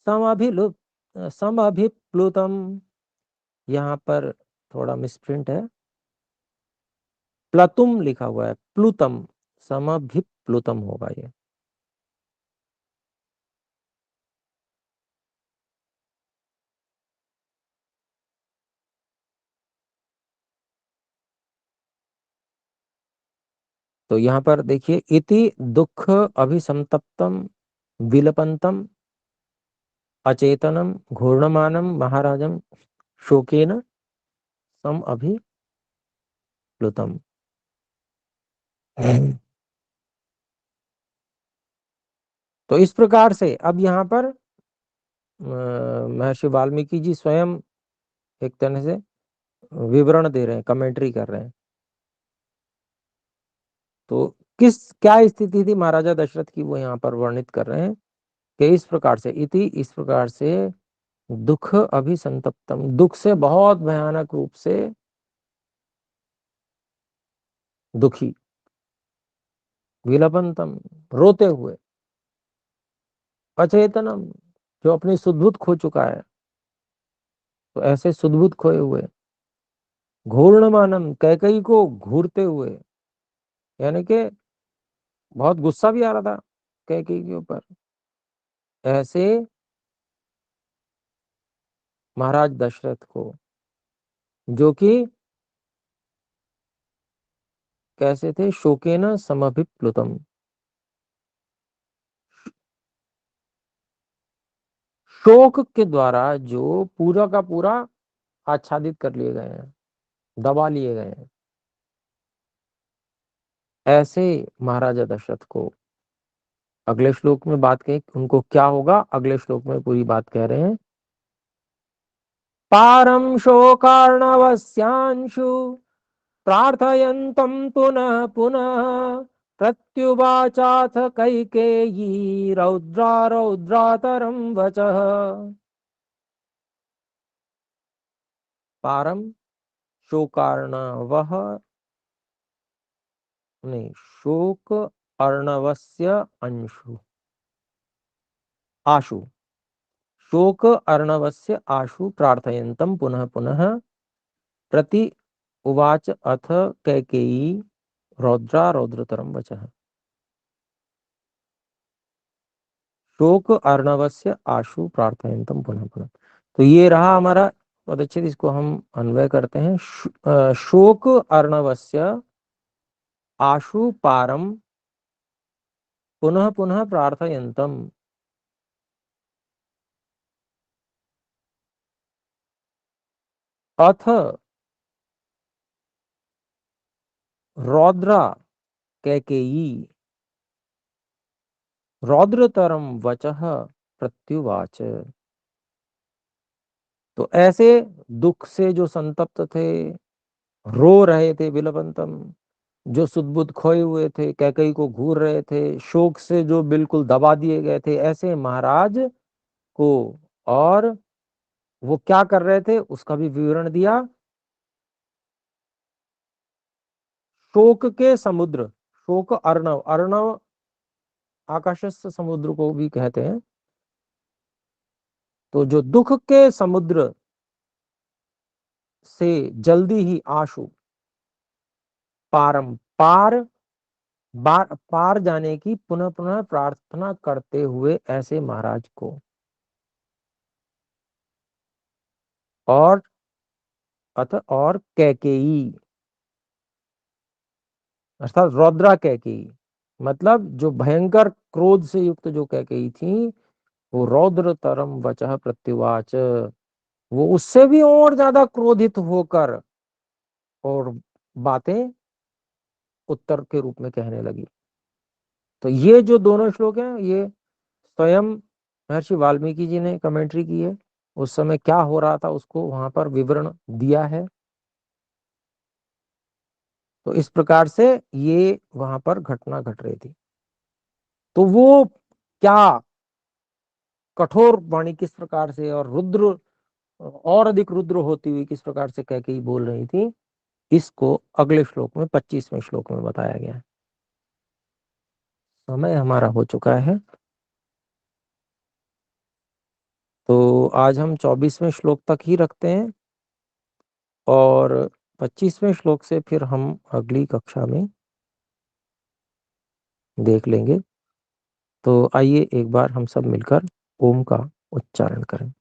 समभिलुप समभिप्लुतम्। यहाँ पर थोड़ा मिसप्रिंट है, प्लतुम लिखा हुआ है, प्लुतम, समभिप्लुतम होगा ये। तो यहाँ पर देखिए, इति दुख अभिसंतप्तम विलपंतम अचेतनम घूर्णमानम महाराजम शोकेन सम अभिप्लुतम। तो इस प्रकार से अब यहाँ पर महर्षि वाल्मीकि जी स्वयं एक तरह से विवरण दे रहे हैं, कमेंट्री कर रहे हैं। तो किस क्या स्थिति थी महाराजा दशरथ की, वो यहाँ पर वर्णित कर रहे हैं कि इस प्रकार से, इति इस प्रकार से, दुख अभिसंतप्तम, दुख से बहुत भयानक रूप से दुखी, विलपंतम, रोते हुए, अचेतनम, जो अपनी सुधबुद्ध खो चुका है, तो ऐसे सुधबुद्ध खोए हुए, घूर्णमानम, कैकई को घूरते हुए, यानी कि बहुत गुस्सा भी आ रहा था कैकई के ऊपर, ऐसे महाराज दशरथ को, जो कि कैसे थे, शोकेन समभिप्लुतम, शोक के द्वारा जो पूरा का पूरा आच्छादित कर लिए गए हैं, दबा लिए गए हैं, ऐसे महाराजा दशरथ को अगले श्लोक में बात कही, उनको क्या होगा अगले श्लोक में पूरी बात कह रहे हैं। पारम शोकार्णवस्यांशु प्रार्थयन्तं पुनः पुनः प्रत्युवाचाथ कैकेयी रौद्रा रौद्रातरं वचः। पारम शोकार्णवः, नहीं, शोक अर्णवस्य अंशु, आशु, शोक अर्णवस्य आशु प्रार्थयन्तं पुनः पुनः प्रति उवाच अथ कैकेयी रौद्रा रौद्रतरम वचः। शोक अर्णवस्य आशु प्रार्थयन्तम पुनः पुनः। तो ये रहा हमारा पदच्छेद, इसको हम अन्वय करते हैं। शोक अर्णवस्य आशु पारम पुनः पुनः प्रार्थयन्तम अथ रौद्रा कैकेयी रौद्रतरम वचः प्रत्युवाच। तो ऐसे दुख से जो संतप्त थे, रो रहे थे विलपंतम, जो सुदबुद खोए हुए थे, कैकेयी को घूर रहे थे, शोक से जो बिल्कुल दबा दिए गए थे, ऐसे महाराज को, और वो क्या कर रहे थे उसका भी विवरण दिया। शोक के समुद्र, शोक अर्णव, अर्णव आकाशस्थ समुद्र को भी कहते हैं। तो जो दुख के समुद्र से जल्दी ही आशु पारम पार पार जाने की पुनः पुनः प्रार्थना करते हुए ऐसे महाराज को, और और कैकेयी अर्थात रौद्रा कैकेयी, मतलब जो भयंकर क्रोध से युक्त जो कैकेयी थी, वो रौद्र तरम वचः प्रत्युवाच, वो उससे भी और ज्यादा क्रोधित होकर और बातें उत्तर के रूप में कहने लगी। तो ये जो दोनों श्लोक हैं, ये स्वयं महर्षि वाल्मीकि जी ने कमेंट्री की है। उस समय क्या हो रहा था उसको वहां पर विवरण दिया है। तो इस प्रकार से ये वहां पर घटना घट रही थी। तो वो क्या कठोर वाणी किस प्रकार से, और रुद्र और अधिक रुद्र होती हुई किस प्रकार से कैकेयी बोल रही थी, इसको अगले श्लोक में 25वें श्लोक में बताया गया है। समय हमारा हो चुका है, तो आज हम 24वें श्लोक तक ही रखते हैं, और 25वें श्लोक से फिर हम अगली कक्षा में देख लेंगे। तो आइए एक बार हम सब मिलकर ओम का उच्चारण करें।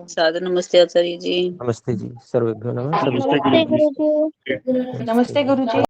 साधु नमस्ते आचार्य जी। नमस्ते जी, सर्वेभ्यो नमः। सभी नमस्ते गुरुजी। नमस्ते गुरुजी।